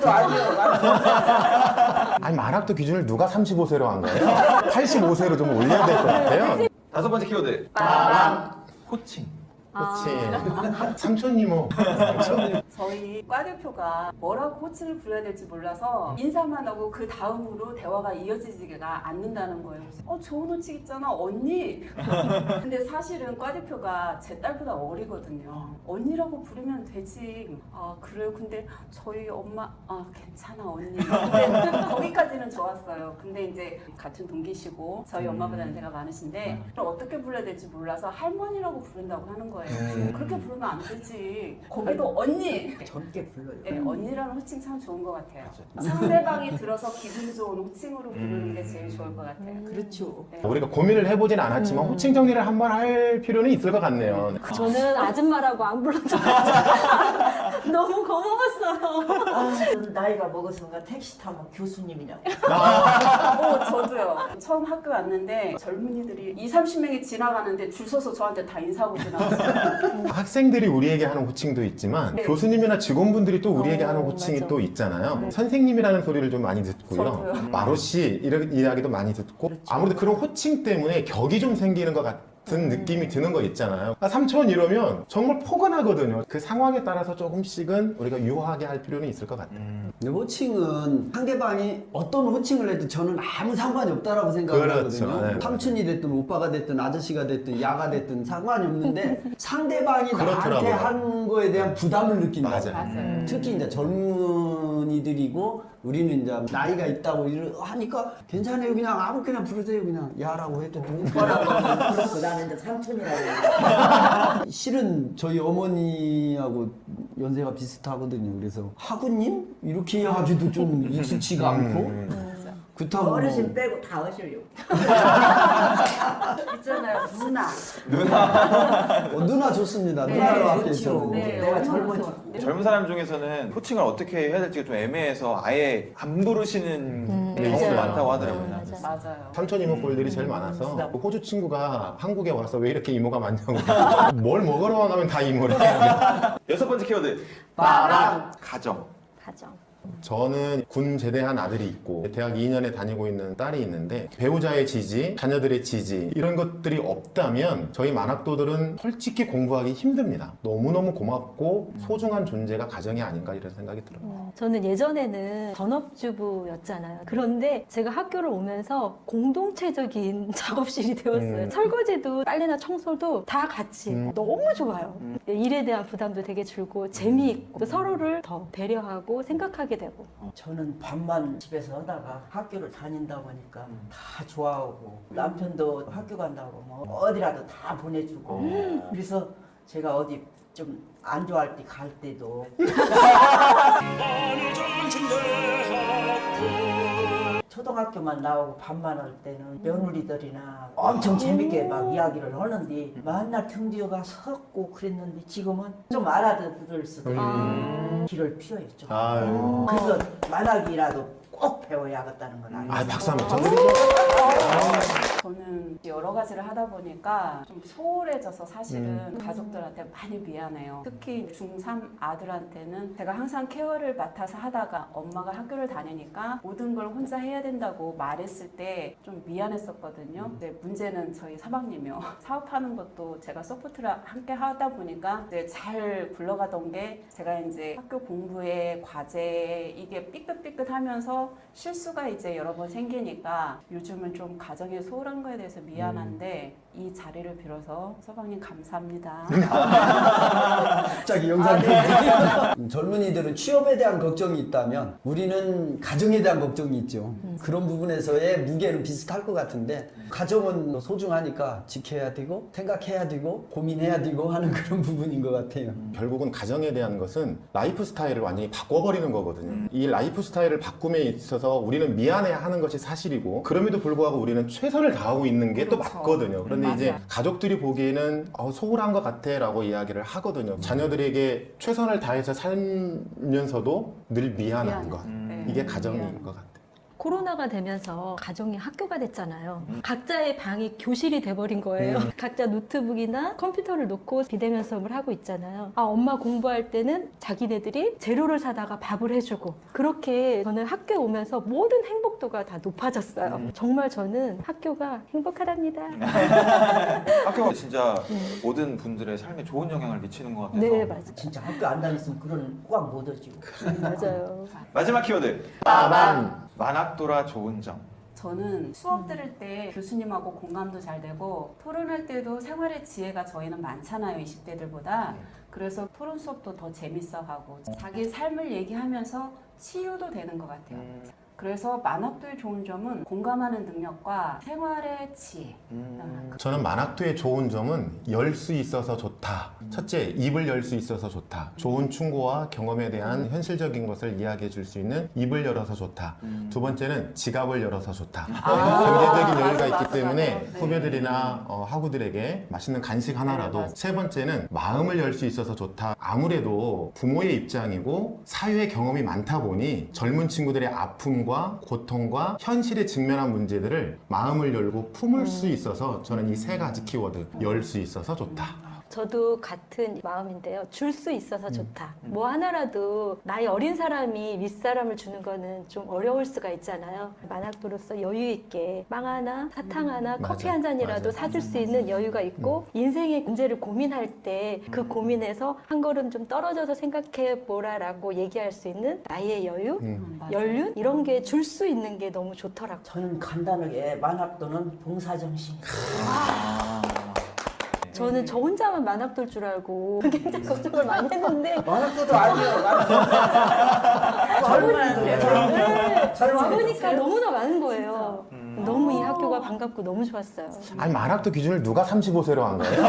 만학도 아니에요. 아니 만학도 기준을 누가 35세로 한 거예요? 85세로 좀 올려야 될 것 같아요. 다섯 번째 키워드. 빠밤. 호칭. 그렇지. 삼촌이모. 삼촌. 저희 과 대표가 뭐라고 호칭을 불러야 될지 몰라서 인사만 하고 그 다음으로 대화가 이어지지가 않는다는 거예요. 좋은 호칭 있잖아, 언니. 근데 사실은 과 대표가 제 딸보다 어리거든요. 언니라고 부르면 되지. 아 그래요? 근데 저희 엄마 괜찮아 언니. 근데 거기까지는 좋았어요. 근데 이제 같은 동기시고 저희 엄마보다 연세가 많으신데 어떻게 불러야 될지 몰라서 할머니라고 부른다고 하는 거예요. 그렇게 부르면 안 되지. 거기도 언니. 젊게 불러요. 네, 언니라는 호칭 참 좋은 것 같아요. 상대방이 들어서 기분 좋은 호칭으로 부르는 게 제일 좋을 것 같아요. 그렇죠. 네. 우리가 고민을 해보진 않았지만 호칭 정리를 한번 할 필요는 있을 것 같네요. 저는 아줌마라고 안 불러줘요. 너무 고마웠어요. 저는 나이가 먹어서인가 택시 타면 교수님이냐고. 저도요. 처음 학교 왔는데 젊은이들이 20-30명이 지나가는데 줄 서서 저한테 다 인사하고 지나갔어요. 학생들이 우리에게 하는 호칭도 있지만 네. 교수님이나 직원분들이 또 우리에게 하는 호칭이 맞아. 또 있잖아요. 네. 선생님이라는 소리를 좀 많이 듣고요. 저도요. 마로씨 이런 이야기도 많이 듣고 아무래도 그런 호칭 때문에 격이 좀 생기는 것 같은 느낌이 드는 거 있잖아요. 삼촌 이러면 정말 포근하거든요. 그 상황에 따라서 조금씩은 우리가 유하게 할 필요는 있을 것 같아요. 근데 호칭은 상대방이 어떤 호칭을 해도 저는 아무 상관이 없다라고 생각을 그렇죠. 하거든요. 네. 삼촌이 됐든 오빠가 됐든 아저씨가 됐든 야가 됐든 상관이 없는데 상대방이 나한테 그렇더라고요. 한 거에 대한 부담을 느낀다. 맞아요. 맞아요. 특히 이제 젊은이들이고 우리는 이제 나이가 있다고 하니까 괜찮아요. 그냥 아무렇게나 부르세요. 그냥 야라고 해도 뭐라고 그렇고 나는 이제 삼촌이라고 해요. 실은 저희 어머니하고 연세가 비슷하거든요. 그래서 하구님 이렇게 하기도 좀 익숙치가 않고 그렇다고 어르신 빼고 다 하셔요. 있잖아요, 누나. 누나 좋습니다. 네, 누나로 할게요. 좋죠. 저는. 네, 내가 얼마나 젊어지고. 좋아. 젊은 사람 중에서는 호칭을 어떻게 해야 될지가 좀 애매해서 아예 안 부르시는 경우도 맞아요. 많다고 하더라고요. 맞아요. 맞아요. 삼촌 이모 꼴들이 제일 많아서 호주 친구가 한국에 와서 왜 이렇게 이모가 많냐고 뭘 먹으러 가면 다 이모래. 여섯 번째 키워드. 빠밤. 가정. 가정. 저는 군 제대한 아들이 있고 대학 2년에 다니고 있는 딸이 있는데 배우자의 지지, 자녀들의 지지 이런 것들이 없다면 저희 만학도들은 솔직히 공부하기 힘듭니다. 너무너무 고맙고 소중한 존재가 가정이 아닌가 이런 생각이 들어요. 저는 예전에는 전업주부였잖아요. 그런데 제가 학교를 오면서 공동체적인 작업실이 되었어요. 설거지도 빨래나 청소도 다 같이 너무 좋아요. 일에 대한 부담도 되게 줄고 재미있고 서로를 더 배려하고 생각하게 되고. 저는 밤만 집에서 하다가 학교를 다닌다 보니까 다 좋아하고 남편도 학교 간다고 뭐 어디라도 다 보내주고 그래서 제가 어디 좀 안 좋아할 때 갈 때도 초등학교만 나오고 밤만 할 때는 며느리들이나 엄청 재밌게 막 이야기를 하는데 만날 등뒤어가 섰고 그랬는데 지금은 좀 알아들을 수도 있고 길을 피워요 좀. 아유. 그래서 만학이라도 꼭 배워야겠다는 걸 알고. 박수 한번 쳐드리죠. 저는 여러 가지를 하다 보니까 좀 소홀해져서 사실은 가족들한테 많이 미안해요. 특히 중3 아들한테는 제가 항상 케어를 맡아서 하다가 엄마가 학교를 다니니까 모든 걸 혼자 해야 된다고 말했을 때 좀 미안했었거든요. 근데 문제는 저희 사방님이요. 사업하는 것도 제가 서포트를 함께 하다 보니까 이제 잘 굴러가던 게 제가 이제 학교 공부에 과제 이게 삐끗삐끗하면서 실수가 이제 여러 번 생기니까 요즘은 좀 가정에 소홀한 거에 대해서 미안한데 이 자리를 빌어서 서방님 감사합니다. 갑자기 영상이 젊은이들은 취업에 대한 걱정이 있다면 우리는 가정에 대한 걱정이 있죠. 그런 부분에서의 무게는 비슷할 것 같은데 가정은 소중하니까 지켜야 되고 생각해야 되고 고민해야 되고 하는 그런 부분인 것 같아요. 결국은 가정에 대한 것은 라이프 스타일을 완전히 바꿔버리는 거거든요. 이 라이프 스타일을 바꿈에 있어서 우리는 미안해하는 것이 사실이고 그럼에도 불구하고 우리는 최선을 다하고 있는 게 또 그렇죠. 맞거든요. 그런데 이제 맞아요. 가족들이 보기에는 소홀한 것 같아 라고 이야기를 하거든요. 자녀들에게 최선을 다해서 살면서도 늘 미안한 미안해. 것. 네. 이게 가정인 미안해. 것 같아요. 코로나가 되면서 가정이 학교가 됐잖아요. 각자의 방이 교실이 돼버린 거예요. 각자 노트북이나 컴퓨터를 놓고 비대면 수업을 하고 있잖아요. 아, 엄마 공부할 때는 자기네들이 재료를 사다가 밥을 해주고, 그렇게 저는 학교에 오면서 모든 행복도가 다 높아졌어요. 정말 저는 학교가 행복하답니다. 학교가 진짜 모든 분들의 삶에 좋은 영향을 미치는 것 같아서. 네, 맞아요. 진짜 학교 안 다녔으면 그런 호강 못 얻지. 맞아요. 마지막 키워드. 빠밤. 만학도라 좋은 점. 저는 수업 들을 때 교수님하고 공감도 잘 되고 토론할 때도 생활의 지혜가 저희는 많잖아요, 20대들보다. 그래서 토론 수업도 더 재밌어하고 자기 삶을 얘기하면서 치유도 되는 것 같아요. 그래서 만학도의 좋은 점은 공감하는 능력과 생활의 지혜. 저는 만학도의 좋은 점은 열 수 있어서 좋다. 첫째, 입을 열 수 있어서 좋다. 좋은 충고와 경험에 대한 현실적인 것을 이야기해 줄 수 있는 입을 열어서 좋다. 두 번째는 지갑을 열어서 좋다. 경제적인 여유가 있기 때문에 네. 후배들이나 학우들에게 맛있는 간식 하나라도. 세 번째는 마음을 열 수 있어서 좋다. 아무래도 부모의 입장이고 사회의 경험이 많다 보니 젊은 친구들의 아픔과 고통과 현실에 직면한 문제들을 마음을 열고 품을 수 있어서 저는 이 세 가지 키워드, 열 수 있어서 좋다. 저도 같은 마음인데요. 줄 수 있어서 좋다. 뭐 하나라도 나이 어린 사람이 윗사람을 주는 거는 좀 어려울 수가 있잖아요. 만학도로서 여유 있게 빵 하나, 사탕 하나, 커피 한 잔이라도 사줄 수 있는 여유가 있고 인생의 문제를 고민할 때 그 고민에서 한 걸음 좀 떨어져서 생각해 보라라고 얘기할 수 있는 나의 여유, 맞아요. 연륜 이런 게 줄 수 있는 게 너무 좋더라고요. 저는 간단하게 만학도는 봉사정신. 저는 저 혼자만 만학도일 줄 알고 굉장히 걱정을 많이 했는데 만학도도 아니에요. 네, 젊은 와보니까 너무나 많은 거예요. 너무 이 학교가 반갑고 너무 좋았어요. 아니 만학도 기준을 누가 35세로 한 거예요? 좀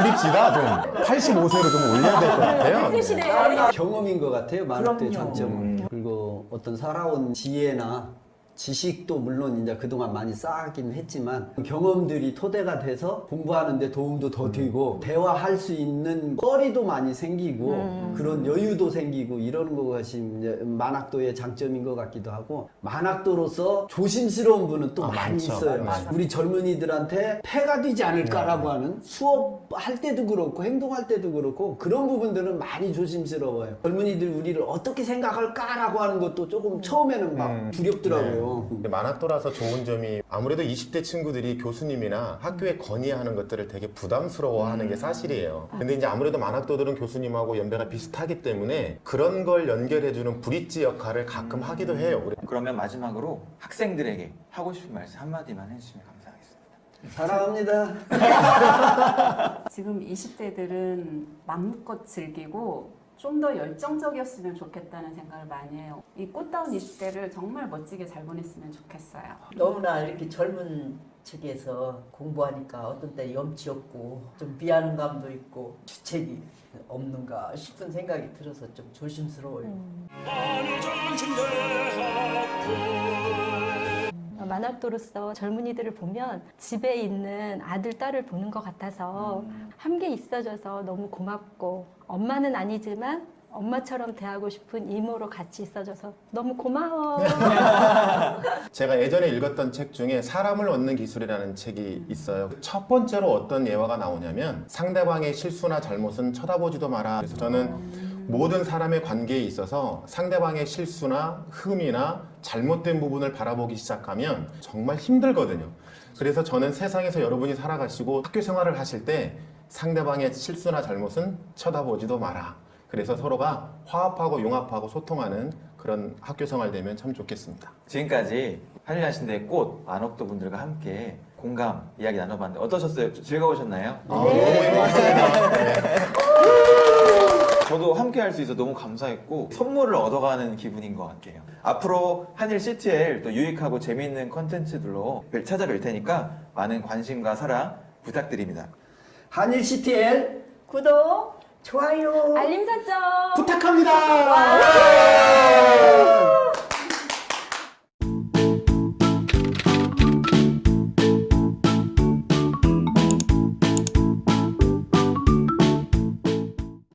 올립시다. 좀 85세로 좀 올려야 될 것 같아요. 네. 경험인 것 같아요. 만학도의 그럼요. 장점은. 그리고 어떤 살아온 지혜나 지식도 물론 이제 그동안 많이 쌓았긴 했지만 경험들이 토대가 돼서 공부하는데 도움도 더 되고 대화할 수 있는 거리도 많이 생기고 그런 여유도 생기고 이러는 것이 이제 만학도의 장점인 것 같기도 하고 만학도로서 조심스러운 분은 또 많이 많죠. 있어요. 맞아. 우리 젊은이들한테 폐가 되지 않을까라고 하는 수업할 때도 그렇고 행동할 때도 그렇고 그런 부분들은 많이 조심스러워요. 젊은이들 우리를 어떻게 생각할까라고 하는 것도 조금 처음에는 막 두렵더라고요. 근데 만학도라서 좋은 점이 아무래도 20대 친구들이 교수님이나 학교에 건의하는 것들을 되게 부담스러워하는 게 사실이에요. 근데 이제 아무래도 만학도들은 교수님하고 연배가 비슷하기 때문에 그런 걸 연결해주는 브릿지 역할을 가끔 하기도 해요. 그러면 마지막으로 학생들에게 하고 싶은 말씀 한마디만 해주시면 감사하겠습니다. 사랑합니다. 지금 20대들은 마음껏 즐기고 좀 더 열정적이었으면 좋겠다는 생각을 많이 해요. 이 꽃다운 20대를 정말 멋지게 잘 보냈으면 좋겠어요. 너무나 이렇게 젊은 척에서 공부하니까 어떤 때 염치 없고 좀 미안한 감도 있고 주책이 없는가 싶은 생각이 들어서 좀 조심스러워요. 만학도로서 젊은이들을 보면 집에 있는 아들, 딸을 보는 것 같아서 함께 있어줘서 너무 고맙고 엄마는 아니지만 엄마처럼 대하고 싶은 이모로 같이 있어줘서 너무 고마워. 제가 예전에 읽었던 책 중에 사람을 얻는 기술이라는 책이 있어요. 첫 번째로 어떤 예화가 나오냐면 상대방의 실수나 잘못은 쳐다보지도 마라. 그래서 저는 모든 사람의 관계에 있어서 상대방의 실수나 흠이나 잘못된 부분을 바라보기 시작하면 정말 힘들거든요. 그래서 저는 세상에서 여러분이 살아가시고 학교 생활을 하실 때 상대방의 실수나 잘못은 쳐다보지도 마라. 그래서 서로가 화합하고 융합하고 소통하는 그런 학교 생활 되면 참 좋겠습니다. 지금까지 한일야신대의 꽃 만학도 분들과 함께 공감 이야기 나눠봤는데 어떠셨어요? 즐거우셨나요? 너무 행복했습니다. 네. 저도 함께 할 수 있어 너무 감사했고 선물을 얻어가는 기분인 것 같아요. 앞으로 한일 CTL 또 유익하고 재미있는 컨텐츠들로 찾아뵐 테니까 많은 관심과 사랑 부탁드립니다. 한일 CTL 구독, 좋아요. 알림 설정! 부탁합니다.